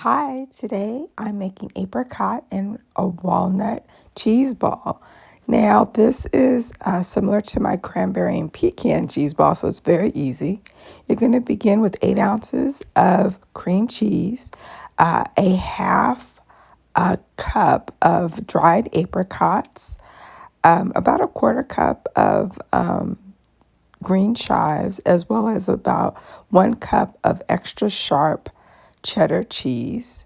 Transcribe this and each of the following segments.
Hi, today I'm making apricot and a walnut cheese ball. Now, this is similar to my cranberry and pecan cheese ball, so it's very easy. You're going to begin with 8 ounces of cream cheese, a half a cup of dried apricots, about a quarter cup of green chives, as well as about 1 cup of extra sharp cheddar cheese,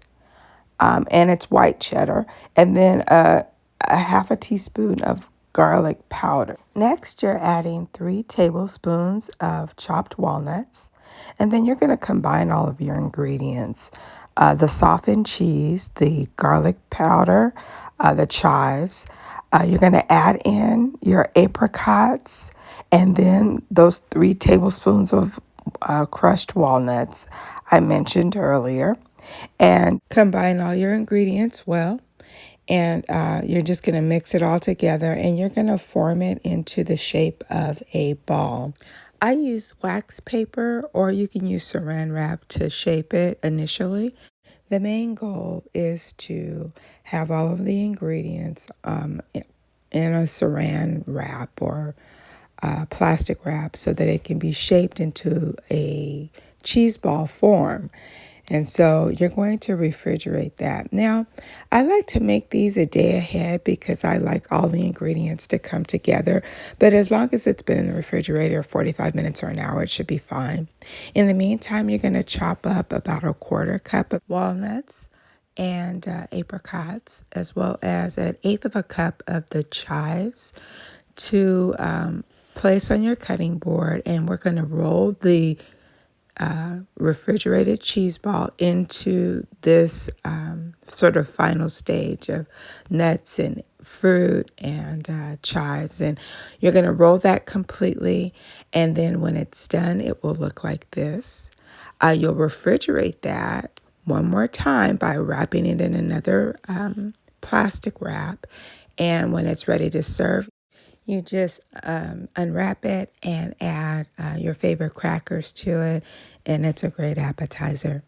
and it's white cheddar, and then a half a teaspoon of garlic powder. Next, you're adding 3 tablespoons of chopped walnuts, and then you're going to combine all of your ingredients. The softened cheese, the garlic powder, the chives. You're going to add in your apricots, and then those 3 tablespoons of crushed walnuts I mentioned earlier, and combine all your ingredients well. And you're just going to mix it all together, and you're going to form it into the shape of a ball. I use wax paper, or you can use saran wrap to shape it initially. The main goal is to have all of the ingredients in a saran wrap or plastic wrap so that it can be shaped into a cheese ball form. And so you're going to refrigerate that. Now, I like to make these a day ahead because I like all the ingredients to come together. But as long as it's been in the refrigerator 45 minutes or an hour, it should be fine. In the meantime, you're going to chop up about a quarter cup of walnuts and apricots, as well as an eighth of a cup of the chives to place on your cutting board. And we're going to roll the refrigerated cheese ball into this sort of final stage of nuts and fruit and chives. And you're going to roll that completely. And then when it's done, it will look like this. You'll refrigerate that one more time by wrapping it in another plastic wrap. And when it's ready to serve, you just unwrap it and add your favorite crackers to it, and it's a great appetizer.